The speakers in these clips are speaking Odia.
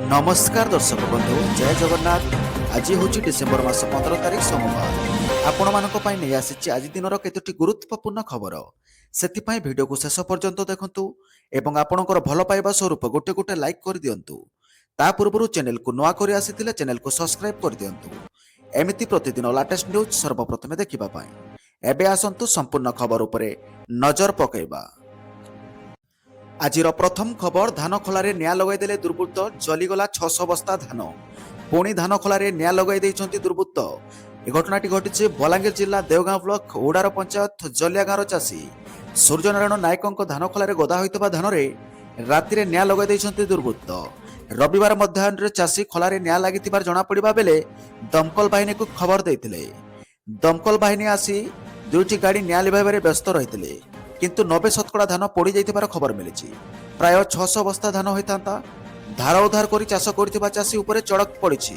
नमस्कार दर्शक बंधु जय जगन्नाथ। आज हूँ डिसेम्बर मास 15 तारिख सोमवार। आपण मानक पई नै आसीछि आज दिनर केतोटी गुरुत्वपूर्ण खबर। सेथिपाई भिडियो को शेष पर्यंत देखंतु एवं आपणकर भल पाइबा स्वरूप गोटे गोटे लाइक कर दियंतु। ता पूर्वरु चैनल को नुआ करि आसीथिले चैनल को सब्सक्राइब कर दियंतु। एमिति प्रतिदिन लेटेस्ट न्यूज सर्वप्रथमे देखिबा पाई एबे आसंतु संपूर्ण खबर उपरे नजर पकेबा। आजिर प्रथम खबर धान खोलारे निया लगाइदेले दुर्बृत्त जलीगला 600 बस्ता धान। पुणी धान खोलारे निया लगाई देइछन्ति दुर्बृत्त। ए घटनाटी घटिछि बलांगीर जिल्ला देवगां ब्लॉक ओडार पंचायत जलिया गाँवर चाषी सूर्यनारायण नायकଙ୍କ धान खोलारे गदा होइतबा धानरे रातिरे निया लगाई देइछन्ति दुर्बृत्त। रविवार मध्याह्ନରେ चाषी खोलारे निया लागितिबार जणा पडिबा बेले दमकल बाहिनी को खबर देइथिले। दमकल बाहिनी आसी दुईटी गाड़ी निया लिभाइबारे व्यस्त रहिथिले किंतु 90% धान पोड़ी जाइथिबार खबर मिलिछि। प्राय 600 बस्ता धान होइतांता धार उधार करी चाष करथिबा चाषी उपरे चड़क पड़िछि।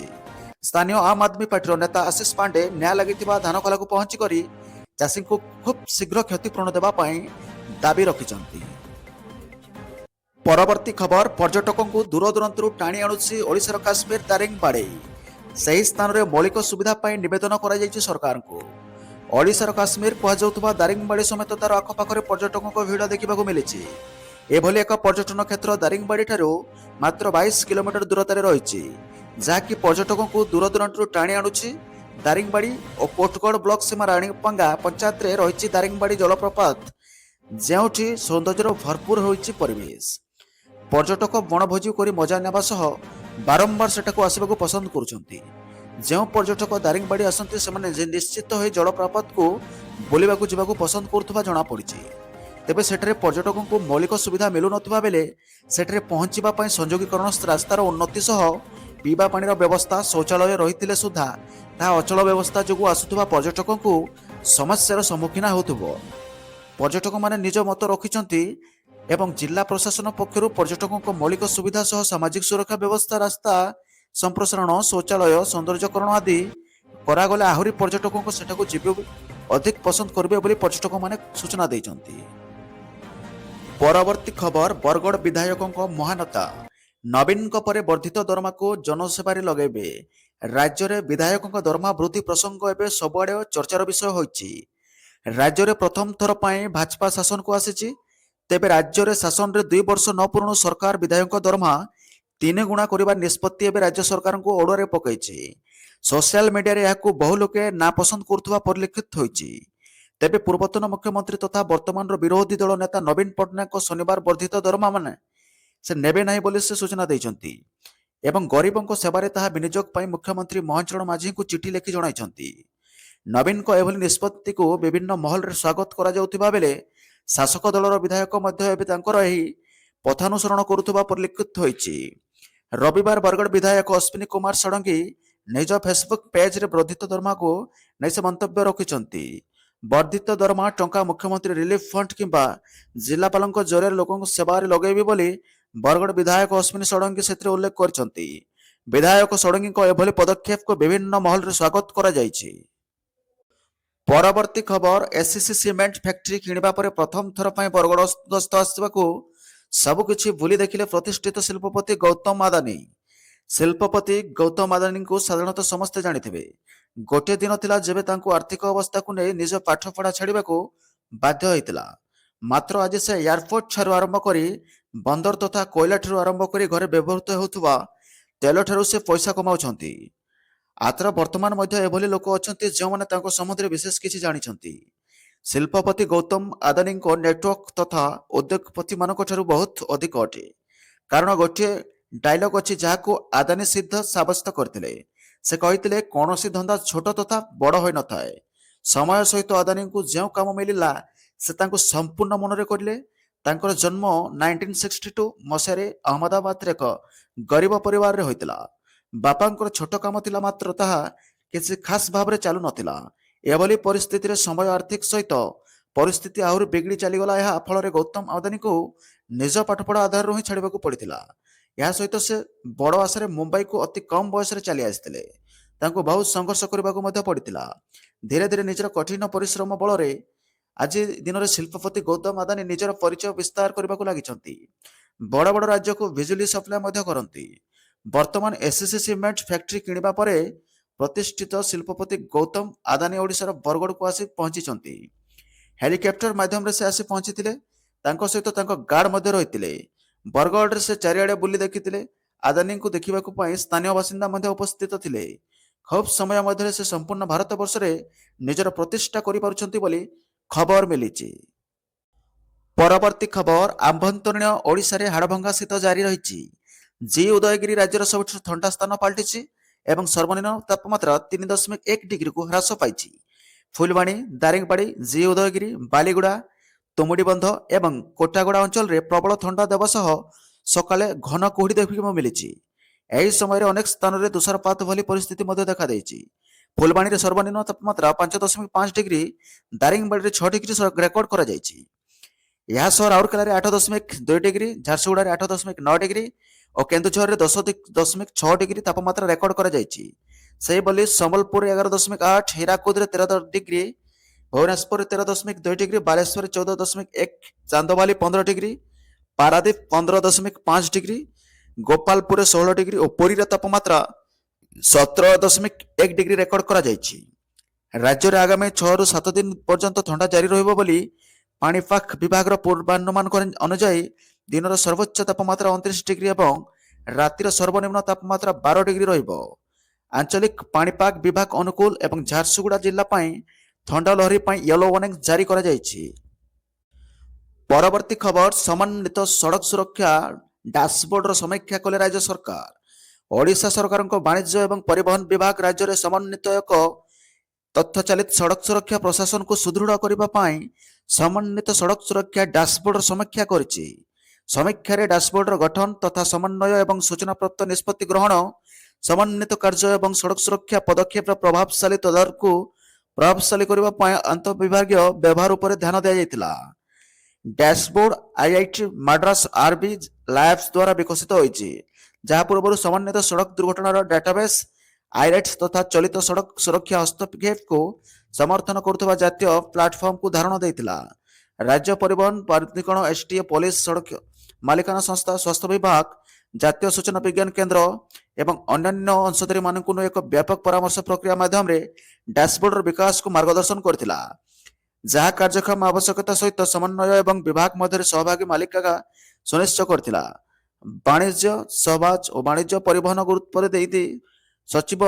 स्थानीय आम आदमी पार्टीर नेता आशीष पांडे न्याय लागिथिबा धान खोलाକୁ पहुंची करी चाषी को खूब शीघ्र क्षतिपूरण देबा पई दाबी रखिछन्ति। परवर्ती खबर पर्यटकों को दूर दूरंतरु टाणी आणुछि ओडिशार काश्मीर दारिंगबाड़ी। सही स्थान रे मौलिक सुविधा पई निवेदन करा जायछि सरकार को। ओडिशार काश्मीर कहजाउथुबा दारिंगबाड़ी समेत तार आखपाखरे पर्यटकों भिड़ देखा मिली। एभली एक पर्यटन क्षेत्र दारिंगबाड़ी ठारू मात्र 22 किलोमीटर दूरतार रही जहाँकि पर्यटकों को दूर दूरांतरु टाणी आणुछि। दारिंगबाड़ी और पोर्टगढ़ ब्लॉक सीमा राणीपांगा पंचायत रे रही दारिंगबाड़ी जलप्रपात ଯେଉଁଠି ସୌନ୍ଦର୍ଯ୍ୟର ଭରପୁର ହୋଇଛି ପରିବେଶ। पर्यटक ବଣଭୋଜି କରି ମଜା ନେବା ସହ ବାରମ୍ବାର ସେଠାକୁ ଆସିବାକୁ ପସନ୍ଦ କରୁଛନ୍ତି। ଯେଉଁ पर्यटक ଦାରିଙ୍ଗବାଡ଼ି ଆସନ୍ତି ସେମାନେ ନିଶ୍ଚିତ ହୋଇ ଜଳପ୍ରପାତକୁ ବୁଲିବାକୁ ଯିବାକୁ ପସନ୍ଦ କରୁଥିବା ଜଣାପଡ଼ିଛି। ତେବେ ସେଠାରେ पर्यटकଙ୍କୁ ମୌଳିକ ସୁବିଧା ମିଳୁନଥିବା ବେଳେ ସେଠାରେ ପହଞ୍ଚିବା ପାଇଁ ସଂଯୋଗୀକରଣ ରାସ୍ତାର ଉନ୍ନତି ସହ ପିଇବା ପାଣିର ବ୍ୟବସ୍ଥା ଶୌଚାଳୟ ରହିଥିଲେ ସୁଦ୍ଧା ତାହା ଅଚଳ ବ୍ୟବସ୍ଥା ଯୋଗୁଁ ଆସୁଥିବା पर्यटकଙ୍କୁ ସମସ୍ୟାର ସମ୍ମୁଖୀନ ହେଉଥିବ पर्यटकମାନେ ନିଜ ମତ ରଖିଛନ୍ତି ଏବଂ ଜିଲ୍ଲା ପ୍ରଶାସନ ପକ୍ଷରୁ पर्यटकଙ୍କ ମୌଳିକ ସୁବିଧା ସହ ସାମାଜିକ ସୁରକ୍ଷା ବ୍ୟବସ୍ଥା ରାସ୍ତା संप्रसारण शौचालय सौंदर्यकरण आदि करागले आहुरी पर्यटकों सेठाକୁ ଯିବେ अधिक पसंद करेंगे बोली पर्यटक माने सूचना देइछन्ति। परवर्ती खबर बरगढ़ विधायकों महानता नवीन परे वर्धित दरमा को जनसेवारे लगेबे। राज्य में विधायकों दरमा वृद्धि प्रसंग एवं सबुआड़े चर्चार विषय होइछि। राज्य में प्रथम थर पाई भाजपा शासन को आसीछि। तेबे राज्य में शासन रे 2 वर्ष न पूर्ण सरकार विधायकों दरमा 3 गुणा करने निष्पत्ति एवं राज्य सरकार को ओडरे पकई। सोशल मीडिया रे याकू बहु लोके नापसंद करुवा परिलक्षित होइछि। तेबे पूर्वतन मुख्यमंत्री तथा वर्तमान विरोधी दल नेता नवीन पट्टनायक शनिवार वर्धित दरमा माने से नेबे नाही बोली से सूचना दैछन्ति एवं गरीबों सेवारे ताहा विनियोग पई मुख्यमंत्री मोहन चरण माझी को चिठी लिखि जणाइछन्ति। नवीन को एभली निष्पत्ति को विभिन्न महल रे स्वागत करा जाउथिबा बेले शासक दलर विधायक मध्य एबे तांकर एही पथानुसरण करुवा परिलक्षित होइछि। रविवार बरगढ़ विधायक अश्विनी कुमार षडंगी निज फेसबुक पेज रे वर्धित दरमा को नहीं से मंतव्य रखिछन्ति। वर्धित दरमा टंका मुख्यमंत्री रिलीफ फंड किंबा जिलापालଙ୍କ जरिए लोकों सेवारे लगेबे बोली बरगढ़ विधायक अश्विनी षडंगी सेत्रे उल्लेख करछन्ति। विधायक षडंगी को एभली पदक्षेप को विभिन्न महल रे स्वागत करा जायछि। परवर्ती खबर एससीसी सीमेंट फैक्ट्री किणवा पर प्रथम थर पई बरगढ़ गस्त आसबाकू सबकिछि भूली देखिले प्रतिष्ठित शिल्पपति गौतम अदानी। शिल्पपति गौतम अदानी को साधारणतः समस्ते जानिथिबे। गोटे दिन थिला जेबे तांको आर्थिक अवस्था को नहीं निज पाठपढ़ा छाड़िबा को बाध्य होइतिला। मात्र आज से एयरपोर्ट ठारू आरंभ करी बंदर तथा कोयला ठारू आरंभ करी घरे व्यवहृत होउथुबा तेल ठारू से पैसा कमाउछन्ति। आत्र वर्तमान मध्य एभली लोक अछन्ति जे माने तांको सम्बन्धरे विशेष किछि जानिछन्ति। शिल्पपति गौतम अदानी को नेटवर्क तथा उद्योगपति मानक ठारू बहुत अधिक अटे। कारण गोटे डायलॉग अच्छी जहां अदानी सिद्ध साब्यस्त करते से कहते कौन धंदा छोट तथा बड़ हो न थाए। समय सहित अदानी को जो काम मिलला से तांको संपूर्ण मनरे करले। तांकर जन्म 1962 मसीह अहमदाबाद रे एक गरीब परिवार रे होइतिला। बापांकर छोट काम थिला मात्र ताहा किसी खास भाव रे चालू नथिला। एभली परिस्थिति रे समय आर्थिक सहित परिस्थिति आहुरी बिगड़ी चलीगला। यह फल गौतम अदानी को निज पाठपढ़ा आधार ही छाड़ा पड़ता। यह सहित से बड़ आशा मुंबई को अति कम बयस चली आसते बहुत संघर्ष करने पड़ता। धीरे धीरे निजर कठिन परिश्रम बल आज दिन में शिल्पपति गौतम अदानी निजर परिचय विस्तार करने लगी। बड़ बड़ राज्य को बिजुली सप्लाय करती। ବର୍ତ୍ତମାନ ଏସ୍ସିସି ସିମେଣ୍ଟ ଫ୍ୟାକ୍ଟ୍ରି କିଣିବା ପରେ ପ୍ରତିଷ୍ଠିତ ଶିଳ୍ପପତି ଗୌତମ ଆଦାନୀ ଓଡ଼ିଶାର ବରଗଡ଼କୁ ଆସି ପହଞ୍ଚିଛନ୍ତି। ହେଲିକପ୍ଟର ମାଧ୍ୟମରେ ସେ ଆସି ପହଞ୍ଚିଥିଲେ। ତାଙ୍କ ସହିତ ତାଙ୍କ ଗାର୍ଡ ମଧ୍ୟ ରହିଥିଲେ। ବରଗଡ଼ରେ ସେ ଚାରିଆଡ଼େ ବୁଲି ଦେଖିଥିଲେ। ଆଦାନୀଙ୍କୁ ଦେଖିବାକୁ ପାଇଁ ସ୍ଥାନୀୟ ବାସିନ୍ଦା ମଧ୍ୟ ଉପସ୍ଥିତ ଥିଲେ। ଖୁବ୍ ସମୟ ମଧ୍ୟରେ ସେ ସମ୍ପୂର୍ଣ୍ଣ ଭାରତବର୍ଷରେ ନିଜର ପ୍ରତିଷ୍ଠା କରିପାରୁଛନ୍ତି ବୋଲି ଖବର ମିଳିଛି। ପରବର୍ତ୍ତୀ ଖବର, ଆଭ୍ୟନ୍ତରୀଣ ଓଡ଼ିଶାରେ ହାଡ଼ଭଙ୍ଗା ଶୀତ ଜାରି ରହିଛି। ଉଦୟଗିରି ରାଜ୍ୟର ସବୁଠାରୁ ଥଣ୍ଡା ସ୍ଥାନ ପାଲଟିଛି ଏବଂ ସର୍ବନିମ୍ନ ତାପମାତ୍ରା 3.1 ଡିଗ୍ରୀକୁ ହ୍ରାସ ପାଇଛି। ଫୁଲବାଣୀ, ଦାରିଙ୍ଗବାଡ଼ି, ଉଦୟଗିରି, ବାଲିଗୁଡ଼ା, ତୁମୁଡ଼ିବନ୍ଧ ଏବଂ କୋଟାଗଡ଼ା ଅଞ୍ଚଳରେ ପ୍ରବଳ ଥଣ୍ଡା ଦେବା ସହ ସକାଳେ ଘନ କୁହୁଡ଼ି ଦେଖିବାକୁ ମିଳିଛି। ଏହି ସମୟରେ ଅନେକ ସ୍ଥାନରେ ତୁଷାରପାତ ଭଳି ପରିସ୍ଥିତି ମଧ୍ୟ ଦେଖାଦେଇଛି। ଫୁଲବାଣୀରେ ସର୍ବନିମ୍ନ ତାପମାତ୍ରା 5.5 ଡିଗ୍ରୀ, ଦାରିଙ୍ଗବାଡ଼ିରେ 6 ଡିଗ୍ରୀ ରେକର୍ଡ କରାଯାଇଛି। ଏହା ସହ ରାଉରକେଲାରେ 8.2 ଡିଗ୍ରୀ, ଝାରସୁଗୁଡ଼ାରେ 8.9 ଡିଗ୍ରୀ ଓ କେନ୍ଦୁଝରରେ 10.6 ଡିଗ୍ରୀ ତାପମାତ୍ରା ରେକର୍ଡ କରାଯାଇଛି। ସେହିଭଳି ସମ୍ବଲପୁରରେ 11.8, ହୀରାକୁଦରେ 13 ଡିଗ୍ରୀ, ଭୁବନେଶ୍ୱରରେ 13.2 ଡିଗ୍ରୀ, ବାଲେଶ୍ୱରରେ 14.1, ଚାନ୍ଦବାଲି 15 ଡିଗ୍ରୀ, ପାରାଦୀପ 15.5 ଡିଗ୍ରୀ, ଗୋପାଳପୁରରେ 16 ଡିଗ୍ରୀ ଓ ପୁରୀର ତାପମାତ୍ରା 17.1 ଡିଗ୍ରୀ ରେକର୍ଡ କରାଯାଇଛି। ରାଜ୍ୟରେ ଆଗାମୀ 6ରୁ 7 ଦିନ ପର୍ଯ୍ୟନ୍ତ ଥଣ୍ଡା ଜାରି ରହିବ ବୋଲି ପାଣିପାଗ ବିଭାଗର ପୂର୍ବାନୁମାନ ଅନୁଯାୟୀ ଦିନର ସର୍ବୋଚ୍ଚ ତାପମାତ୍ରା 29 ଡିଗ୍ରୀ ଏବଂ ରାତିର ସର୍ବନିମ୍ନ ତାପମାତ୍ରା 12 ଡିଗ୍ରୀ ରହିବ। ଆଞ୍ଚଳିକ ପାଣିପାଗ ବିଭାଗ ଅନୁଗୁଳ ଏବଂ ଝାରସୁଗୁଡ଼ା ଜିଲ୍ଲା ପାଇଁ ଥଣ୍ଡା ଲହରୀ ପାଇଁ ୟେଲୋ ୱାର୍ଣ୍ଣିଂ ଜାରି କରାଯାଇଛି। ପରବର୍ତ୍ତୀ ଖବର, ସମନ୍ୱିତ ସଡ଼କ ସୁରକ୍ଷା ଡ୍ୟାସବୋର୍ଡର ସମୀକ୍ଷା କଲେ ରାଜ୍ୟ ସରକାର। ଓଡ଼ିଶା ସରକାରଙ୍କ ବାଣିଜ୍ୟ ଏବଂ ପରିବହନ ବିଭାଗ ରାଜ୍ୟରେ ସମନ୍ୱିତ ଏକ ତଥ୍ୟଚାଳିତ ସଡ଼କ ସୁରକ୍ଷା ପ୍ରଶାସନକୁ ସୁଦୃଢ଼ କରିବା ପାଇଁ ସମନ୍ୱିତ ସଡ଼କ ସୁରକ୍ଷା ଡ୍ୟାସବୋର୍ଡର ସମୀକ୍ଷା କରିଛି। ସମୀକ୍ଷାରେ ଡ୍ୟାସବୋର୍ଡର ଗଠନ ତଥା ସମନ୍ୱୟ ଏବଂ ସୂଚନାପ୍ରାପ୍ତ ନିଷ୍ପତ୍ତି ଗ୍ରହଣ, ସମନ୍ୱିତ କାର୍ଯ୍ୟ ଏବଂ ସଡ଼କ ସୁରକ୍ଷା ପଦକ୍ଷେପର ପ୍ରଭାବଶାଳୀ ତଦାରଖକୁ ପ୍ରଭାବଶାଳୀ କରିବା ପାଇଁ ଆନ୍ତଃବିଭାଗୀୟ ବ୍ୟବହାର ଉପରେ ଧ୍ୟାନ ଦିଆଯାଇଥିଲା। Dashboard IIT Madras RB labs ଦ୍ୱାରା ବିକଶିତ ହୋଇଛି, ଯାହା ପୂର୍ବରୁ ସମନ୍ୱିତ ସଡ଼କ ଦୁର୍ଘଟଣାର ଡାଟାବେସ୍ ଆଇରେଟ୍ସ ତଥା ଚଳିତ ସଡ଼କ ସୁରକ୍ଷା ହସ୍ତକ୍ଷେପକୁ ସମର୍ଥନ କରୁଥିବା ଜାତୀୟ ପ୍ଲାଟଫର୍ମକୁ ଧାରଣ ଦେଇଥିଲା। ରାଜ୍ୟ ପରିବହନ ପ୍ରାଧିକରଣ, ଏସ୍ଟିଏ, ପୋଲିସ, ସଡ଼କ ମାଲିକାନା ସଂସ୍ଥା, ସ୍ୱାସ୍ଥ୍ୟ ବିଭାଗ, ଜାତୀୟ ସୂଚନା ବିଜ୍ଞାନ କେନ୍ଦ୍ର ଏବଂ ଅନ୍ୟାନ୍ୟ ଅଂଶୀଦାରମାନଙ୍କୁ ନେଇ ଏକ ବ୍ୟାପକ ପରାମର୍ଶ ପ୍ରକ୍ରିୟା ମାଧ୍ୟମରେ ଡ୍ୟାସବୋର୍ଡର ବିକାଶକୁ ମାର୍ଗଦର୍ଶନ କରିଥିଲା, ଯାହା କାର୍ଯ୍ୟକ୍ଷମ ଆବଶ୍ୟକତା ସହିତ ସମନ୍ୱୟ ଏବଂ ବିଭାଗ ମଧ୍ୟରେ ସହଭାଗୀ ମାଲିକାନା ସୁନିଶ୍ଚିତ କରିଥିଲା। ବାଣିଜ୍ୟ, ସହବାଜ ଓ ବାଣିଜ୍ୟ ପରିବହନ ଉପରେ ଦେଇ ସଚିବ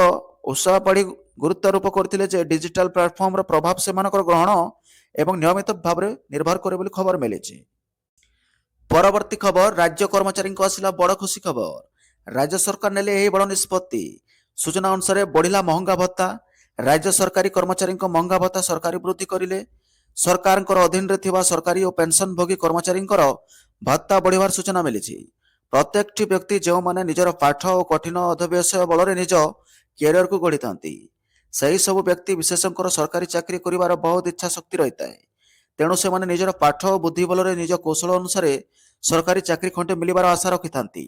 ଉଷା ପାଢ଼ୀ ଗୁରୁତ୍ୱାରୋପ କରିଥିଲେ ଯେ ଡିଜିଟାଲ ପ୍ଲାଟଫର୍ମର ପ୍ରଭାବ ସେମାନଙ୍କର ଗ୍ରହଣ ଏବଂ ନିୟମିତ ଭାବରେ ନିର୍ଭର କରେ ବୋଲି ଖବର ମିଳିଛି। ପରବର୍ତ୍ତୀ ଖବର, ରାଜ୍ୟ କର୍ମଚାରୀଙ୍କ ଆସିଲା ବଡ଼ ଖୁସି ଖବର। ରାଜ୍ୟ ସରକାର ନେଲେ ଏହି ବଡ଼ ନିଷ୍ପତ୍ତି। ସୂଚନା ଅନୁସାରେ ବଢ଼ିଲା ମହଙ୍ଗା ଭତ୍ତା। ରାଜ୍ୟ ସରକାରୀ କର୍ମଚାରୀଙ୍କ ମହଙ୍ଗା ଭତ୍ତା ସରକାରୀ ବୃଦ୍ଧି କରିଲେ। ସରକାରଙ୍କର ଅଧୀନରେ ଥିବା ସରକାରୀ ଓ ପେନ୍ସନଭୋଗୀ କର୍ମଚାରୀଙ୍କର ଭତ୍ତା ବଢ଼ିବାର ସୂଚନା ମିଳିଛି। ପ୍ରତ୍ୟେକଟି ବ୍ୟକ୍ତି ଯେଉଁମାନେ ନିଜର ପାଠ ଓ କଠିନ ଅଧ୍ୟବସାୟ ବଳରେ ନିଜ କ୍ୟାରିୟରକୁ ଗଢ଼ିଥାନ୍ତି, ସେହି ସବୁ ବ୍ୟକ୍ତି ବିଶେଷଙ୍କର ସରକାରୀ ଚାକିରି କରିବାର ବହୁତ ଇଚ୍ଛା ଶକ୍ତି ରହିଥାଏ। ତେଣୁ ସେମାନେ ନିଜର ପାଠ ଓ ବୁଦ୍ଧି ବଳରେ ନିଜ କୌଶଳ ଅନୁସାରେ ସରକାରୀ ଚାକିରି ଖଣ୍ଡେ ମିଳିବାର ଆଶା ରଖିଥାନ୍ତି।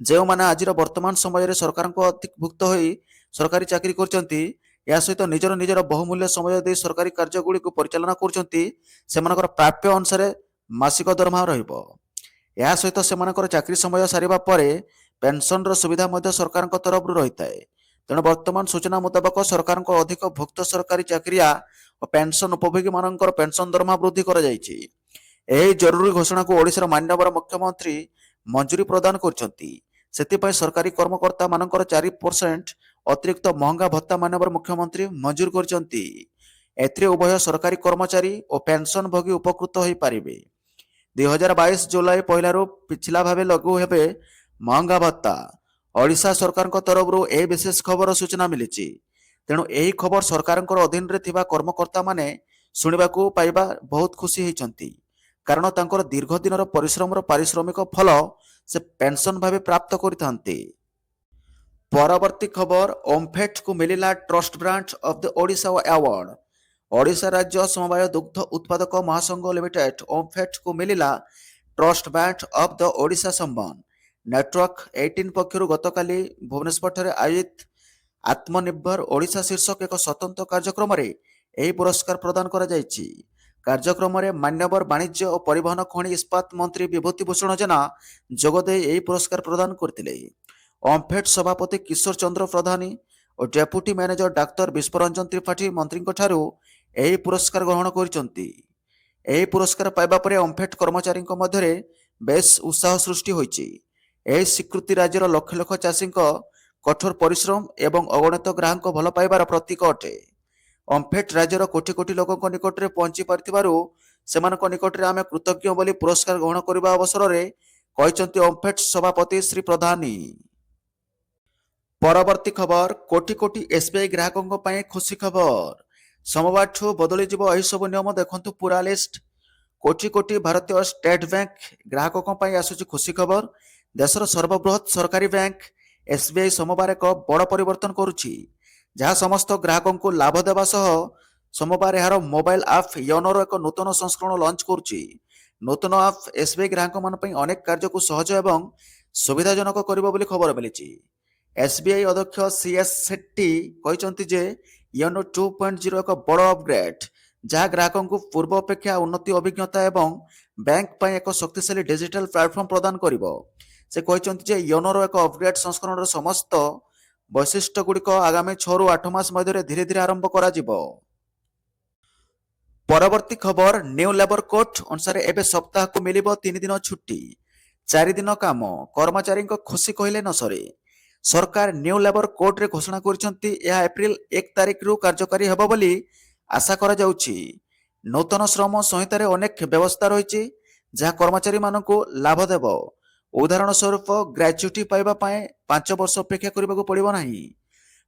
ଯେଉଁମାନେ ଆଜିର ବର୍ତ୍ତମାନ ସମୟରେ ସରକାରଙ୍କ ଅଧିଭୁକ୍ତ ହୋଇ ସରକାରୀ ଚାକିରି କରୁଛନ୍ତି, ଏହା ସହିତ ନିଜର ବହୁମୂଲ୍ୟ ସମୟ ଦେଇ ସରକାରୀ କାର୍ଯ୍ୟଗୁଡ଼ିକୁ ପରିଚାଳନା କରୁଛନ୍ତି, ସେମାନଙ୍କର ପ୍ରାପ୍ୟ ଅନୁସାରେ ମାସିକ ଦରମା ରହିବ। ଏହା ସହିତ ସେମାନଙ୍କର ଚାକିରି ସମୟ ସାରିବା ପରେ ପେନ୍ସନର ସୁବିଧା ମଧ୍ୟ ସରକାରଙ୍କ ତରଫରୁ ରହିଥାଏ। ତେଣୁ ବର୍ତ୍ତମାନ ସୂଚନା ମୁତାବକ ସରକାରଙ୍କ ଅଧିକ ଭୁକ୍ତ ସରକାରୀ ଚାକିରିଆ ଓ ପେନ୍ସନ ଉପଭୋଗୀମାନଙ୍କର ପେନ୍ସନ ଦରମା ବୃଦ୍ଧି କରାଯାଇଛି। ଏହି ଜରୁରୀ ଘୋଷଣାକୁ ଓଡ଼ିଶାର ମାନ୍ୟବର ମୁଖ୍ୟମନ୍ତ୍ରୀ ମଞ୍ଜୁରୀ ପ୍ରଦାନ କରିଛନ୍ତି। ସେଥିପାଇଁ ସରକାରୀ କର୍ମକର୍ତ୍ତାମାନଙ୍କର 4% ଅତିରିକ୍ତ ମହଙ୍ଗା ଭତ୍ତା ମାନ୍ୟବର ମୁଖ୍ୟମନ୍ତ୍ରୀ ମଞ୍ଜୁର କରିଛନ୍ତି। ଏଥିରେ ଉଭୟ ସରକାରୀ କର୍ମଚାରୀ ଓ ପେନ୍ସନଭୋଗୀ ଉପକୃତ ହୋଇପାରିବେ। 2022 ଜୁଲାଇ 1ରୁ ପିଛିଲା ଭାବେ ଲାଗୁ ହେବେ ମହଙ୍ଗା ଭତ୍ତା। ଓଡ଼ିଶା ସରକାରଙ୍କ ତରଫରୁ ଏହି ବିଶେଷ ଖବର ସୂଚନା ମିଳିଛି। ତେଣୁ ଏହି ଖବର ସରକାରଙ୍କର ଅଧୀନରେ ଥିବା କର୍ମକର୍ତ୍ତାମାନେ ଶୁଣିବାକୁ ପାଇବା ବହୁତ ଖୁସି ହୋଇଛନ୍ତି, କାରଣ ତାଙ୍କର ଦୀର୍ଘ ଦିନର ପରିଶ୍ରମର ପାରିଶ୍ରମିକ ଫଳ ସେ ପେନ୍ସନ ଭାବେ ପ୍ରାପ୍ତ କରିଥାନ୍ତି। ପରବର୍ତ୍ତୀ ଖବର, ଓମଫେଡ୍କୁ ମିଳିଲା trust brand of the Odisha award. Odisha ରାଜ୍ୟ ସମବାୟ ଦୁଗ୍ଧ ଉତ୍ପାଦକ ମହାସଂଘ ଲିମିଟେଡ୍ ଓମଫେଡ୍କୁ ମିଳିଲା trust brand of the Odisha ସମ୍ମାନ। ନେଟୱାର୍କ 18 ପକ୍ଷରୁ ଗତକାଲି ଭୁବନେଶ୍ୱରଠାରେ ଆୟୋଜିତ ଆତ୍ମନିର୍ଭର ଓଡ଼ିଶା ଶୀର୍ଷକ ଏକ ସ୍ୱତନ୍ତ୍ର କାର୍ଯ୍ୟକ୍ରମରେ ଏହି ପୁରସ୍କାର ପ୍ରଦାନ କରାଯାଇଛି। କାର୍ଯ୍ୟକ୍ରମରେ ମାନ୍ୟବର ବାଣିଜ୍ୟ ଓ ପରିବହନ ଖଣି ଇସ୍ପାତ ମନ୍ତ୍ରୀ ବିଭୂତି ଭୂଷଣ ଜେନା ଯୋଗଦେଇ ଏହି ପୁରସ୍କାର ପ୍ରଦାନ କରିଥିଲେ। ଅମ୍ଫେଡ୍ ସଭାପତି କିଶୋର ଚନ୍ଦ୍ର ପ୍ରଧାନୀ ଓ ଡେପୁଟି ମ୍ୟାନେଜର ଡାକ୍ତର ବିଶ୍ୱରଞ୍ଜନ ତ୍ରିପାଠୀ ମନ୍ତ୍ରୀଙ୍କଠାରୁ ଏହି ପୁରସ୍କାର ଗ୍ରହଣ କରିଛନ୍ତି। ଏହି ପୁରସ୍କାର ପାଇବା ପରେ ଅମ୍ଫେଡ୍ କର୍ମଚାରୀଙ୍କ ମଧ୍ୟରେ ବେଶ୍ ଉତ୍ସାହ ସୃଷ୍ଟି ହୋଇଛି। ଏହି ସ୍ୱୀକୃତି ରାଜ୍ୟର ଲକ୍ଷ ଲକ୍ଷ ଚାଷୀଙ୍କ କଠୋର ପରିଶ୍ରମ ଏବଂ ଅଗଣିତ ଗ୍ରାହକଙ୍କ ଭଲ ପାଇବାର ପ୍ରତୀକ ଅଟେ। ଅମ୍ଫେଡ୍ ରାଜ୍ୟର କୋଟି କୋଟି ଲୋକଙ୍କ ନିକଟରେ ପହଞ୍ଚି ପାରିଥିବାରୁ ସେମାନଙ୍କ ନିକଟରେ ଆମେ କୃତଜ୍ଞ ବୋଲି ପୁରସ୍କାର ଗ୍ରହଣ କରିବା ଅବସରରେ କହିଛନ୍ତି ଅମ୍ଫେଡ୍ ସଭାପତି ଶ୍ରୀ ପ୍ରଧାନୀ। ପରବର୍ତ୍ତୀ ଖବର, କୋଟି କୋଟି ଏସ୍ବିଆଇ ଗ୍ରାହକଙ୍କ ପାଇଁ ଖୁସି ଖବର। ସୋମବାରଠୁ ବଦଳିଯିବ ଏହିସବୁ ନିୟମ, ଦେଖନ୍ତୁ ପୁରା ଲିଷ୍ଟ। କୋଟି କୋଟି ଭାରତୀୟ ଷ୍ଟେଟ୍ ବ୍ୟାଙ୍କ ଗ୍ରାହକଙ୍କ ପାଇଁ ଆସୁଛି ଖୁସି ଖବର। ଦେଶର ସର୍ବବୃହତ୍ ସରକାରୀ ବ୍ୟାଙ୍କ ଏସ୍ବିଆଇ ସୋମବାର ଏକ ବଡ଼ ପରିବର୍ତ୍ତନ କରୁଛି, ଯାହା ସମସ୍ତ ଗ୍ରାହକଙ୍କୁ ଲାଭ ଦେବା ସହ ସୋମବାର ଏହାର ମୋବାଇଲ ଆପ୍ ୟୋନୋର ଏକ ନୂତନ ସଂସ୍କରଣ ଲଞ୍ଚ କରୁଛି। ନୂତନ ଆପ୍ ଏସ୍ବିଆଇ ଗ୍ରାହକମାନଙ୍କ ପାଇଁ ଅନେକ କାର୍ଯ୍ୟକୁ ସହଜ ଏବଂ ସୁବିଧାଜନକ କରିବ ବୋଲି ଖବର ମିଳିଛି। ଏସ୍ବିଆଇ ଅଧ୍ୟକ୍ଷ ସିଏସ୍ ସେଟ୍ଟି କହିଛନ୍ତି ଯେ ୟୋନୋ 2.0 ଏକ ବଡ଼ ଅପଗ୍ରେଡ୍, ଯାହା ଗ୍ରାହକଙ୍କୁ ପୂର୍ବ ଅପେକ୍ଷା ଉନ୍ନତି ଅଭିଜ୍ଞତା ଏବଂ ବ୍ୟାଙ୍କ ପାଇଁ ଏକ ଶକ୍ତିଶାଳୀ ଡିଜିଟାଲ ପ୍ଲାଟଫର୍ମ ପ୍ରଦାନ କରିବ। ସେ କହିଛନ୍ତି ଯେ ୟୋନୋର ଏକ ଅପଗ୍ରେଡ୍ ସଂସ୍କରଣର ସମସ୍ତ ବୈଶିଷ୍ଟ୍ୟଗୁଡ଼ିକ ଆଗାମୀ 6ରୁ 8 ମାସ ମଧ୍ୟରେ ଧୀରେ ଧୀରେ ଆରମ୍ଭ କରାଯିବ। ପରବର୍ତ୍ତୀ ଖବର, ନ୍ୟୁ ଲେବର କୋଡ୍ ଅନୁସାରେ ଏବେ ସପ୍ତାହକୁ ମିଳିବ 3 ଦିନ ଛୁଟି, 4 ଦିନ କାମ। କର୍ମଚାରୀଙ୍କ ଖୁସି କହିଲେ ନ ସରେ। ସରକାର ନ୍ୟୁ ଲେବର କୋଡ୍ରେ ଘୋଷଣା କରିଛନ୍ତି ଏହା ଏପ୍ରିଲ 1 ତାରିଖରୁ କାର୍ଯ୍ୟକାରୀ ହେବ ବୋଲି ଆଶା କରାଯାଉଛି। ନୂତନ ଶ୍ରମ ସଂହିତାରେ ଅନେକ ବ୍ୟବସ୍ଥା ରହିଛି ଯାହା କର୍ମଚାରୀମାନଙ୍କୁ ଲାଭ ଦେବ। ଉଦାହରଣ ସ୍ୱରୂପ, ଗ୍ରାଚ୍ୟୁଟି ପାଇବା ପାଇଁ 5 ବର୍ଷ ଅପେକ୍ଷା କରିବାକୁ ପଡ଼ିବ ନାହିଁ।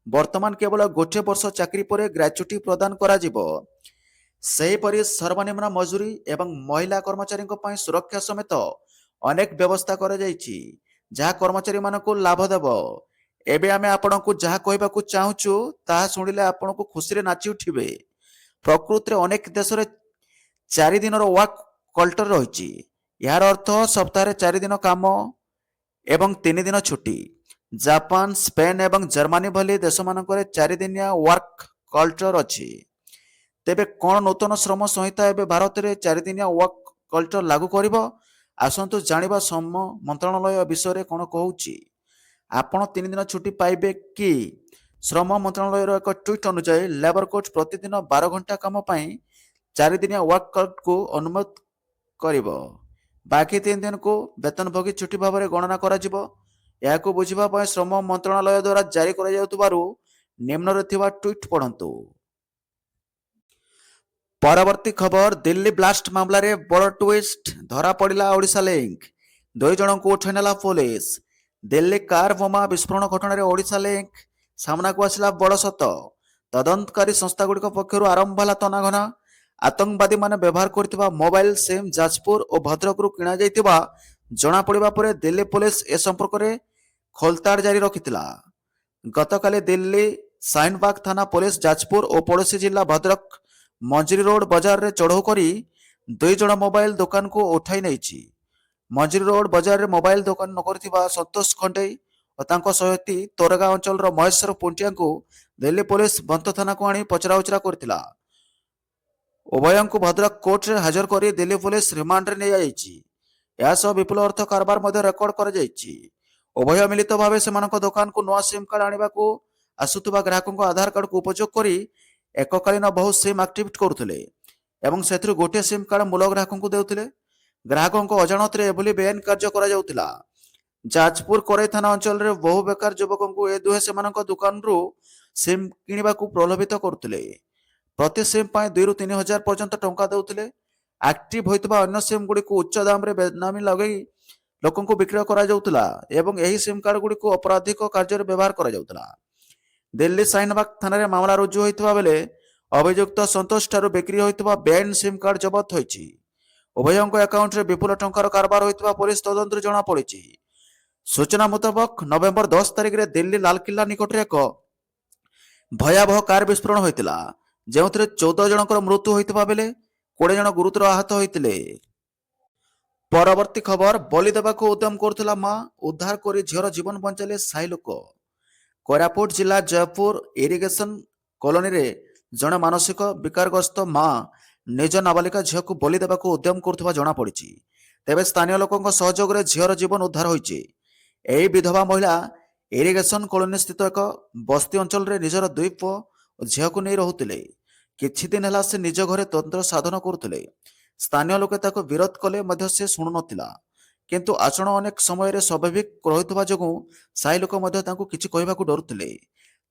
ବର୍ତ୍ତମାନ କେବଳ ଗୋଟିଏ ବର୍ଷ ଚାକିରି ପରେ ଗ୍ରାଚ୍ୟୁଟି ପ୍ରଦାନ କରାଯିବ। ସେହିପରି ସର୍ବନିମ୍ନ ମଜୁରୀ ଏବଂ ମହିଳା କର୍ମଚାରୀଙ୍କ ପାଇଁ ସୁରକ୍ଷା ସମେତ ଅନେକ ବ୍ୟବସ୍ଥା କରାଯାଇଛି ଯାହା କର୍ମଚାରୀମାନଙ୍କୁ ଲାଭ ଦେବ। ଏବେ ଆମେ ଆପଣଙ୍କୁ ଯାହା କହିବାକୁ ଚାହୁଁଛୁ ତାହା ଶୁଣିଲେ ଆପଣଙ୍କୁ ଖୁସିରେ ନାଚି ଉଠିବେ। ପ୍ରକୃତରେ ଅନେକ ଦେଶରେ 4 ଦିନର ୱାର୍କ କଲ୍ଚର ରହିଛି। ଏହାର ଅର୍ଥ ସପ୍ତାହରେ 4 ଦିନ କାମ ଏବଂ 3 ଦିନ ଛୁଟି। ଜାପାନ, ସ୍ପେନ୍ ଏବଂ ଜର୍ମାନୀ ଭଳି ଦେଶମାନଙ୍କରେ 4 ଦିନିଆ ୱାର୍କ କଲ୍ଚର ଅଛି। ତେବେ କ'ଣ ନୂତନ ଶ୍ରମ ସଂହିତା ଏବେ ଭାରତରେ 4 ଦିନିଆ ୱାର୍କ କଲ୍ଚର ଲାଗୁ କରିବ? ଆସନ୍ତୁ ଜାଣିବା ଶ୍ରମ ମନ୍ତ୍ରଣାଳୟ ବିଷୟରେ କ'ଣ କହୁଛି। ଆପଣ 3 ଦିନ ଛୁଟି ପାଇବେ କି? ଶ୍ରମ ମନ୍ତ୍ରଣାଳୟର ଏକ ଟ୍ୱିଟ୍ ଅନୁଯାୟୀ ଲେବର କୋଡ୍ ପ୍ରତିଦିନ 12 ଘଣ୍ଟା କାମ ପାଇଁ 4 ଦିନିଆ ୱାର୍କ କଲ୍କୁ ଅନୁମତି କରିବ। ବାକି 3 ଦିନକୁ ବେତନଭୋଗୀ ଛୁଟି ଭାବରେ ଗଣନା କରାଯିବ। ଏହାକୁ ବୁଝିବା ପାଇଁ ଶ୍ରମ ମନ୍ତ୍ରଣାଳୟ ଦ୍ୱାରା ଜାରି କରାଯାଉଥିବାରୁ ନିମ୍ନରେ ଥିବା ଟ୍ୱିଟ୍ ପଢ଼ନ୍ତୁ। ପରବର୍ତ୍ତୀ ଖବର, ଦିଲ୍ଲୀ ବ୍ଲାଷ୍ଟ ମାମଲାରେ ବଡ଼ ଟ୍ୱିଷ୍ଟ, ଧରାପଡ଼ିଲା ଓଡ଼ିଶା ଲିଙ୍କ। 2 ଜଣଙ୍କୁ ଉଠାଇ ନେଲା ପୋଲିସ। ଦିଲ୍ଲୀ କାର୍ ବୋମା ବିସ୍ଫୋରଣ ଘଟଣାରେ ଓଡ଼ିଶା ଲିଙ୍କ ସାମ୍ନାକୁ ଆସିଲା ବଡ଼ ସତ। ତଦନ୍ତକାରୀ ସଂସ୍ଥାଗୁଡ଼ିକ ପକ୍ଷରୁ ଆରମ୍ଭ ହେଲା ତନାଘନା। ଆତଙ୍କବାଦୀମାନେ ବ୍ୟବହାର କରିଥିବା ମୋବାଇଲ ସିମ୍ ଯାଜପୁର ଓ ଭଦ୍ରକରୁ କିଣାଯାଇଥିବା ଜଣାପଡ଼ିବା ପରେ ଦିଲ୍ଲୀ ପୋଲିସ ଏ ସମ୍ପର୍କରେ ଖୋଳତାଡ଼ ଜାରି ରଖିଥିଲା। ଗତକାଲି ଦିଲ୍ଲୀ ସାହିନବାଗ ଥାନା ପୋଲିସ ଯାଜପୁର ଓ ପଡ଼ୋଶୀ ଜିଲ୍ଲା ଭଦ୍ରକ ମଞ୍ଜିରି ରୋଡ ବଜାରରେ ଚଢ଼ଉ କରି 2 ଜଣ ମୋବାଇଲ ଦୋକାନକୁ ଉଠାଇ ନେଇଛି। ମଞ୍ଜିରି ରୋଡ ବଜାରରେ ମୋବାଇଲ ଦୋକାନ ନ କରିଥିବା ସନ୍ତୋଷ ଖଣ୍ଡେଇ ଓ ତାଙ୍କ ସହଯୋଗୀ ତୋରଗାଁ ଅଞ୍ଚଳର ମହେଶ୍ୱର ପୁଣ୍ଟିଆଙ୍କୁ ଦିଲ୍ଲୀ ପୋଲିସ ବନ୍ତ ଥାନାକୁ ଆଣି ପଚରାଉଚରା କରିଥିଲା। ଉଭୟଙ୍କୁ ଭଦ୍ରକ କୋର୍ଟରେ ହାଜର କରି ଦିଲ୍ଲୀ ପୋଲିସ ରିମାଣ୍ଡରେ ନିଆଯାଇଛି। ଏହାସହ ବିପୁଳ ଅର୍ଥ କାରବାର ମଧ୍ୟ ରେକର୍ଡ କରାଯାଇଛି। ଉଭୟ ମିଳିତ ଭାବେ ସେମାନଙ୍କ ଦୋକାନକୁ ନୂଆ ସିମ୍ କାର୍ଡ ଆଣିବାକୁ ଆସୁଥିବା ଗ୍ରାହକଙ୍କ ଆଧାର କାର୍ଡକୁ ଉପଯୋଗ କରି ଏକକାଳୀନ ବହୁ ସିମ୍ ଆକ୍ଟିଭେଟ୍ କରୁଥିଲେ ଏବଂ ସେଥିରୁ ଗୋଟିଏ ସିମ୍ କାର୍ଡ ମୂଳ ଗ୍ରାହକଙ୍କୁ ଦେଉଥିଲେ। ଗ୍ରାହକଙ୍କ ଅଜାଣତରେ ଏଭଳି ବେଆଇନ କାର୍ଯ୍ୟ କରାଯାଉଥିଲା। ଯାଜପୁର କୋରେଇ ଥାନା ଅଞ୍ଚଳରେ ବହୁ ବେକାର ଯୁବକଙ୍କୁ ଏ ଦୁହେଁ ସେମାନଙ୍କ ଦୋକାନରୁ ସିମ୍ କିଣିବାକୁ ପ୍ରଲୋଭିତ କରୁଥିଲେ। ପ୍ରତି ସିମ୍ ପାଇଁ 2ରୁ 3 ହଜାର ପର୍ଯ୍ୟନ୍ତ ଟଙ୍କା ଦେଉଥିଲେ। ଆକ୍ଟିଭ ହୋଇଥିବା ଅନ୍ୟ ସିମ୍ ଗୁଡ଼ିକୁ ଉଚ୍ଚ ଦାମରେ ବେନାମୀ ଲଗାଇ ଲୋକଙ୍କୁ ବିକ୍ରୟ କରାଯାଉଥିଲା ଏବଂ ଏହି ସିମ୍ କାର୍ଡ ଗୁଡ଼ିକୁ ଅପରାଧିକ କାର୍ଯ୍ୟରେ ବ୍ୟବହାର କରାଯାଉଥିଲା। ଦିଲ୍ଲୀ ସାହିନବାଗ ଥାନାରେ ମାମଲା ରୁଜୁ ହୋଇଥିବା ବେଳେ ଅଭିଯୁକ୍ତ ସନ୍ତୋଷ ଠାରୁ ବିକ୍ରି ହୋଇଥିବା ବେଆଇନ ସିମ୍ କାର୍ଡ ଜବତ ହୋଇଛି। ଉଭୟଙ୍କ ଆକାଉଣ୍ଟରେ ବିପୁଳ ଟଙ୍କାର କାରବାର ହୋଇଥିବା ପୋଲିସ ତଦନ୍ତରୁ ଜଣାପଡ଼ିଛି। ସୂଚନା ମୁତାବକ ନଭେମ୍ବର 10 ତାରିଖରେ ଦିଲ୍ଲୀ ଲାଲକିଲ୍ଲା ନିକଟରେ ଏକ ଭୟାବହ କାର ବିସ୍ଫୋରଣ ହୋଇଥିଲା, ଯେଉଁଥିରେ 14 ଜଣଙ୍କର ମୃତ୍ୟୁ ହୋଇଥିବା ବେଳେ 20 ଜଣ ଗୁରୁତର ଆହତ ହୋଇଥିଲେ। ପରବର୍ତ୍ତୀ ଖବର, ବଳି ଦେବାକୁ ଉଦ୍ୟମ କରୁଥିଲା ମା, ଉଦ୍ଧାର କରି ଝିଅର ଜୀବନ ବଞ୍ଚାଇଲେ ସାହି ଲୋକ। କୋରାପୁଟ ଜିଲ୍ଲା ଜୟପୁର ଇରିଗେସନ କଲୋନୀରେ ଜଣେ ମାନସିକ ବିକାରଗ୍ରସ୍ତ ମା ନିଜ ନାବାଳିକା ଝିଅକୁ ବଳି ଦେବାକୁ ଉଦ୍ୟମ କରୁଥିବା ଜଣାପଡ଼ିଛି। ତେବେ ସ୍ଥାନୀୟ ଲୋକଙ୍କ ସହଯୋଗରେ ଝିଅର ଜୀବନ ଉଦ୍ଧାର ହୋଇଛି। ଏହି ବିଧବା ମହିଳା ଇରିଗେସନ କଲୋନୀ ସ୍ଥିତ ଏକ ବସ୍ତି ଅଞ୍ଚଳରେ ନିଜର ଦୁଇ ପୁଅ ଓ ଝିଅକୁ ନେଇ ରହୁଥିଲେ। କିଛି ଦିନ ହେଲା ସେ ନିଜ ଘରେ ତନ୍ତ୍ର ସାଧନ କରୁଥିଲେ। ସ୍ଥାନୀୟ ଲୋକେ ତାକୁ ବିରୋଧ କଲେ ମଧ୍ୟ ସେ ଶୁଣୁନଥିଲା। କିନ୍ତୁ ଆଚରଣ ଅନେକ ସମୟରେ ସ୍ୱାଭାବିକ ରହିଥିବା ଯୋଗୁଁ ସାହି ଲୋକ ମଧ୍ୟ ତାଙ୍କୁ କିଛି କହିବାକୁ ଡରୁଥିଲେ।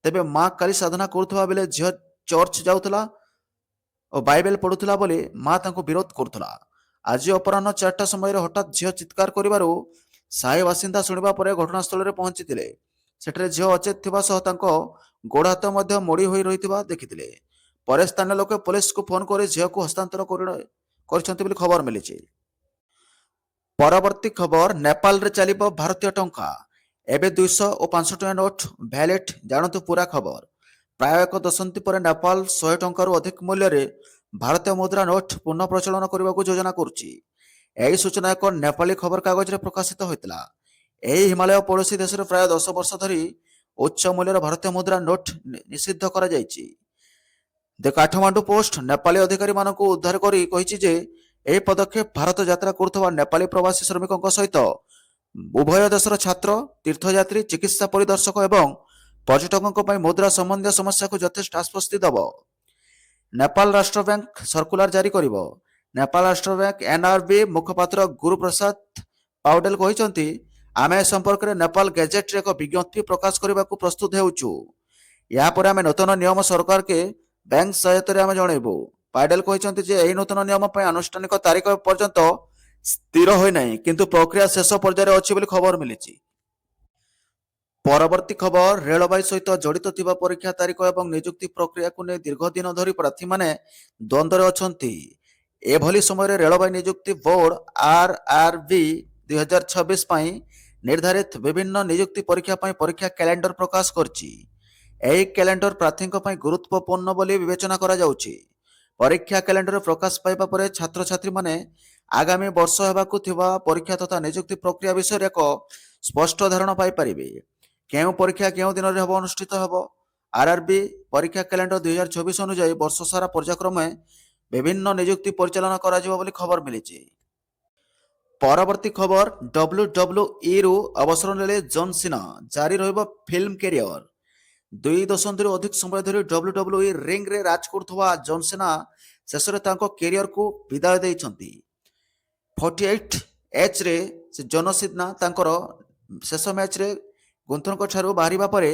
ତେବେ ମା କାଳି ସାଧନା କରୁଥିବା ବେଳେ ଝିଅ ଚର୍ଚ୍ଚ ଯାଉଥିଲା ଓ ବାଇବେଲ ପଢୁଥିଲା ବୋଲି ମା ତାଙ୍କୁ ବିରୋଧ କରୁଥିଲା। ଆଜି ଅପରାହ୍ନ 4ଟା ସମୟରେ ହଠାତ୍ ଝିଅ ଚିତ୍କାର କରିବାରୁ ସାହି ବାସିନ୍ଦା ଶୁଣିବା ପରେ ଘଟଣାସ୍ଥଳରେ ପହଞ୍ଚିଥିଲେ। ସେଠାରେ ଝିଅ ଅଚେତ ଥିବା ସହ ତାଙ୍କ ଗୋଡ଼ ହାତ ମଧ୍ୟ ମୋଡ଼ି ହୋଇ ରହିଥିବା ଦେଖିଥିଲେ। ପରେ ସ୍ଥାନୀୟ ଲୋକେ ପୋଲିସକୁ ଫୋନ କରି ଝିଅକୁ ହସ୍ତାନ୍ତର କରିଛନ୍ତି ବୋଲି ଖବର ମିଳିଛି। ପରବର୍ତ୍ତୀ ଖବର, ନେପାଳରେ ଚାଲିବ ଭାରତୀୟ ଟଙ୍କା। ଏବେ 200 ଓ 500 ଟଙ୍କା ନୋଟ ଭ୍ୟାଲିଡ। ଜାଣନ୍ତୁ ପୁରା ଖବର। ପ୍ରାୟ ଏକ ଦଶନ୍ଧି ପରେ ନେପାଳ 100 ଟଙ୍କାରୁ ଅଧିକ ମୂଲ୍ୟରେ ଭାରତୀୟ ମୁଦ୍ରା ନୋଟ ପୁନଃ ପ୍ରଚଳନ କରିବାକୁ ଯୋଜନା କରୁଛି। ଏହି ସୂଚନା ଏକ ନେପାଳୀ ଖବରକାଗଜରେ ପ୍ରକାଶିତ ହୋଇଥିଲା। ଏହି ହିମାଳୟ ପଡ଼ୋଶୀ ଦେଶରେ ପ୍ରାୟ 10 ବର୍ଷ ଧରି ଉଚ୍ଚ ମୂଲ୍ୟର ଭାରତୀୟ ମୁଦ୍ରା ନୋଟ ନିଷିଦ୍ଧ କରାଯାଇଛି। ଦ କାଠମାଣ୍ଡୁ ପୋଷ୍ଟ ନେପାଳୀ ଅଧିକାରୀମାନଙ୍କୁ ଉଦ୍ଧାର କରି କହିଛି ଯେ ଏହି ପଦକ୍ଷେପ ଭାରତ ଯାତ୍ରା କରୁଥିବା ନେପାଳୀ ପ୍ରବାସୀ ଶ୍ରମିକଙ୍କ ସହିତ ଉଭୟ ଦେଶର ଛାତ୍ର, ତୀର୍ଥଯାତ୍ରୀ, ଚିକିତ୍ସା ପରିଦର୍ଶକ ଏବଂ ପର୍ଯ୍ୟଟକଙ୍କ ପାଇଁ ମୁଦ୍ରା ସମ୍ବନ୍ଧୀୟ ସମସ୍ୟାକୁ ଯଥେଷ୍ଟ ଆଶ୍ୱସ୍ତି ଦେବ। ନେପାଳ ରାଷ୍ଟ୍ର ବ୍ୟାଙ୍କ ସର୍କୁଲାର ଜାରି କରିବ। ନେପାଳ ରାଷ୍ଟ୍ର ବ୍ୟାଙ୍କ ଏନ୍ଆରବି ମୁଖପାତ୍ର ଗୁରୁପ୍ରସାଦ ପାଉଡେଲ କହିଛନ୍ତି, ଆମେ ଏ ସମ୍ପର୍କରେ ନେପାଳ ଗେଜେଟରେ ଏକ ବିଜ୍ଞପ୍ତି ପ୍ରକାଶ କରିବାକୁ ପ୍ରସ୍ତୁତ ହେଉଛୁ। ଏହାପରେ ଆମେ ନୂତନ ନିୟମ ସରକାରকে ବ୍ୟାଙ୍କ ସହାୟତାରେ ଆମେ ଜଣାଇବୁ। ପାଇଡେଲ କହିଛନ୍ତି ଯେ ଏହି ନୂତନ ନିୟମ ପାଇଁ ଆନୁଷ୍ଠାନିକ ତାରିଖ ପର୍ଯ୍ୟନ୍ତ ସ୍ଥିର ହୋଇନାହିଁ, କିନ୍ତୁ ପ୍ରକ୍ରିୟା ଶେଷ ପର୍ଯ୍ୟାୟରେ ଅଛି ବୋଲି ଖବର ମିଳିଛି। ପରବର୍ତ୍ତୀ ଖବର, ରେଳବାଇ ସହିତ ଜଡ଼ିତ ଥିବା ପରୀକ୍ଷା ତାରିଖ ଏବଂ ନିଯୁକ୍ତି ପ୍ରକ୍ରିୟାକୁ ନେଇ ଦୀର୍ଘ ଦିନ ଧରି ପ୍ରାର୍ଥୀମାନେ ଦ୍ୱନ୍ଦ୍ୱରେ ଅଛନ୍ତି। ଏଭଳି ସମୟରେ ରେଳବାଇ ନିଯୁକ୍ତି ବୋର୍ଡ ଆର୍ଆର୍ବି 2026 ପାଇଁ ନିର୍ଦ୍ଧାରିତ ବିଭିନ୍ନ ନିଯୁକ୍ତି ପରୀକ୍ଷା ପାଇଁ ପରୀକ୍ଷା କ୍ୟାଲେଣ୍ଡର ପ୍ରକାଶ କରିଛି। ଏହି କ୍ୟାଲେଣ୍ଡର ପ୍ରାର୍ଥୀଙ୍କ ପାଇଁ ଗୁରୁତ୍ୱପୂର୍ଣ୍ଣ ବୋଲି ବିବେଚନା କରାଯାଉଛି। ପରୀକ୍ଷା କ୍ୟାଲେଣ୍ଡର ପ୍ରକାଶ ପାଇବା ପରେ ଛାତ୍ରଛାତ୍ରୀମାନେ ଆଗାମୀ ବର୍ଷ ହେବାକୁ ଥିବା ପରୀକ୍ଷା ତଥା ନିଯୁକ୍ତି ପ୍ରକ୍ରିୟା ବିଷୟରେ ଏକ ସ୍ପଷ୍ଟ ଧାରଣା ପାଇପାରିବେ। କେଉଁ ପରୀକ୍ଷା କେଉଁ ଦିନରେ ଅନୁଷ୍ଠିତ ହେବ? ଆର୍ଆର୍ବି ପରୀକ୍ଷା କ୍ୟାଲେଣ୍ଡର 2024 ଅନୁଯାୟୀ ବର୍ଷ ସାରା ପର୍ଯ୍ୟାୟକ୍ରମେ ବିଭିନ୍ନ ନିଯୁକ୍ତି ପରିଚାଳନା କରାଯିବ ବୋଲି ଖବର ମିଳିଛି। ପରବର୍ତ୍ତୀ ଖବର, WWEରୁ ଅବସର ନେଲେ ଜନ୍ ସିନା, ଜାରି ରହିବ ଫିଲ୍ମ କ୍ୟାରିୟର। 2 ଦଶନ୍ଧିରୁ ଅଧିକ ସମୟ ଧରି WWE ରିଙ୍ଗରେ ରାଜ କରୁଥିବା ଜନ୍ ସିନା ଶେଷରେ ତାଙ୍କ କ୍ୟାରିୟରକୁ ବିଦାୟ ଦେଇଛନ୍ତି। 48Hରେ ଜନ୍ ସିନା ତାଙ୍କର ଶେଷ ମ୍ୟାଚରେ ଗୁନ୍ଥରଙ୍କ ଠାରୁ ବାହାରିବା ପରେ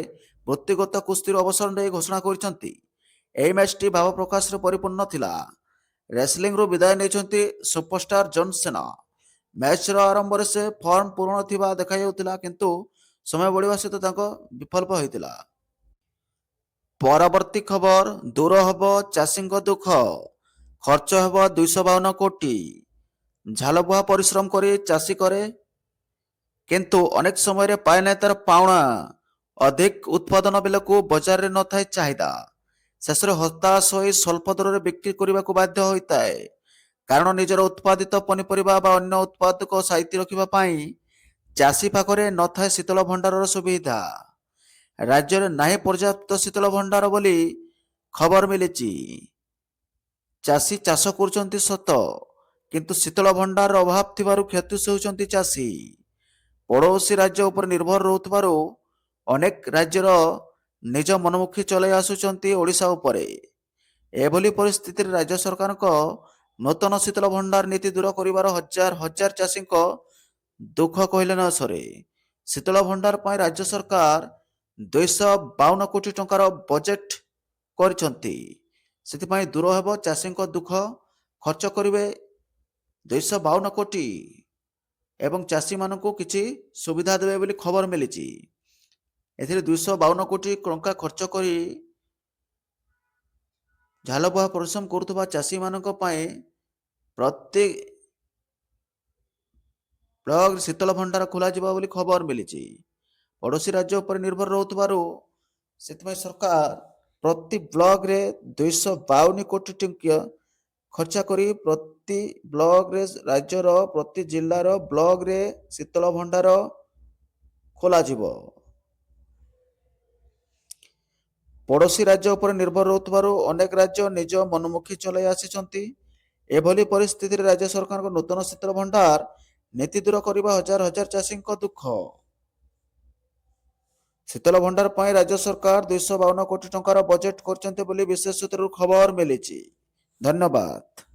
ବୃତ୍ତିଗତ କୁସ୍ତିରୁ ଅବସର ନେଇ ଘୋଷଣା କରିଛନ୍ତି। ଏହି ମ୍ୟାଚଟି ଭାବ ପ୍ରକାଶରେ ପରିପୂର୍ଣ୍ଣ ଥିଲା। ରେସଲିଂରୁ ବିଦାୟ ନେଇଛନ୍ତି ସୁପରଷ୍ଟାର ଜନ୍ ସିନା। ମ୍ୟାଚର ଆରମ୍ଭରେ ସେ ଫର୍ମ ପୂରଣ ଥିବା ଦେଖାଯାଉଥିଲା, କିନ୍ତୁ ସମୟ ବଢ଼ିବା ସହିତ ତାଙ୍କ ବିଫଳ ହୋଇଥିଲା। ପରବର୍ତ୍ତୀ ଖବର, ଦୂର ହେବ ଚାଷୀଙ୍କ ଦୁଃଖ, ଖର୍ଚ୍ଚ ହେବ 252 କୋଟି। ଝାଲବୁହା ପରିଶ୍ରମ କରି ଚାଷୀ କରେ, କିନ୍ତୁ ଅନେକ ସମୟରେ ପାଏ ନାହିଁ ତାର ପାଉଣା। ଅଧିକ ଉତ୍ପାଦନ ବେଳକୁ ବଜାରରେ ନଥାଏ ଚାହିଦା। ଶେଷରେ ହତାଶ ହୋଇ ସ୍ୱଳ୍ପ ଦରରେ ବିକ୍ରି କରିବାକୁ ବାଧ୍ୟ ହୋଇଥାଏ, କାରଣ ନିଜର ଉତ୍ପାଦିତ ପନିପରିବା ବା ଅନ୍ୟ ଉତ୍ପାଦକୁ ସାଇତି ରଖିବା ପାଇଁ ଚାଷୀ ପାଖରେ ନଥାଏ ଶୀତଳ ଭଣ୍ଡାରର ସୁବିଧା। ରାଜ୍ୟରେ ନାହିଁ ପର୍ଯ୍ୟାପ୍ତ ଶୀତଳ ଭଣ୍ଡାର ବୋଲି ଖବର ମିଳିଛି। ଚାଷୀ ଚାଷ କରୁଛନ୍ତି ସତ, କିନ୍ତୁ ଶୀତଳ ଭଣ୍ଡାରର ଅଭାବ ଥିବାରୁ କ୍ଷତି ସହୁଛନ୍ତି ଚାଷୀ। ପଡ଼ୋଶୀ ରାଜ୍ୟ ଉପରେ ନିର୍ଭର ରହୁଥିବାରୁ ଅନେକ ରାଜ୍ୟର ନିଜ ମନମୁଖୀ ଚଳାଇ ଆସୁଛନ୍ତି ଓଡ଼ିଶା ଉପରେ। ଏଭଳି ପରିସ୍ଥିତିରେ ରାଜ୍ୟ ସରକାରଙ୍କ ନୂତନ ଶୀତଳ ଭଣ୍ଡାର ନୀତି ଦୂର କରିବାର ହଜାର ହଜାର ଚାଷୀଙ୍କ ଦୁଃଖ କହିଲେ ନ ସରେ। ଶୀତଳ ଭଣ୍ଡାର ପାଇଁ ରାଜ୍ୟ ସରକାର 252 କୋଟି ଟଙ୍କାର ବଜେଟ କରିଛନ୍ତି। ସେଥିପାଇଁ ଦୂର ହେବ ଚାଷୀଙ୍କ ଦୁଃଖ। ଖର୍ଚ୍ଚ କରିବେ 252 କୋଟି ଏବଂ ଚାଷୀମାନଙ୍କୁ କିଛି ସୁବିଧା ଦେବେ ବୋଲି ଖବର ମିଳିଛି। ଏଥିରେ 252 କୋଟି ଟଙ୍କା ଖର୍ଚ୍ଚ କରି ଝାଲବୁହା ପରିଶ୍ରମ କରୁଥିବା ଚାଷୀମାନଙ୍କ ପାଇଁ ପ୍ରତି ବ୍ଲକରେ ଶୀତଳ ଭଣ୍ଡାର ଖୋଲାଯିବ ବୋଲି ଖବର ମିଳିଛି। ପଡ଼ୋଶୀ ରାଜ୍ୟ ଉପରେ ନିର୍ଭର ରହୁଥିବାରୁ ସେଥିପାଇଁ ସରକାର ପ୍ରତି ବ୍ଲକରେ 252 କୋଟି ଟଙ୍କା ଖର୍ଚ୍ଚ କରି ପ୍ରତି ବ୍ଲକରେ, ରାଜ୍ୟର ପ୍ରତି ଜିଲ୍ଲାର ବ୍ଲକରେ ଶୀତଳ ଭଣ୍ଡାର ଖୋଲାଯିବ। ପଡ଼ୋଶୀ ରାଜ୍ୟ ଉପରେ ନିର୍ଭର ରହୁଥିବାରୁ ଅନେକ ରାଜ୍ୟ ନିଜ ମନମୁଖୀ ଚଳାଇ ଆସିଛନ୍ତି। ଏଭଳି ପରିସ୍ଥିତିରେ ରାଜ୍ୟ ସରକାରଙ୍କ ନୂତନ ଶୀତଳ ଭଣ୍ଡାର ନୀତି ଦୂର କରିବା ହଜାର ହଜାର ଚାଷୀଙ୍କ ଦୁଃଖ। ଶୀତଳ ଭଣ୍ଡାର ପାଇଁ ରାଜ୍ୟ ସରକାର 252 କୋଟି ଟଙ୍କାର ବଜେଟ୍ କରିଛନ୍ତି ବୋଲି ବିଶେଷ ସୂତ୍ରରୁ ଖବର ମିଳିଛି। ଧନ୍ୟବାଦ।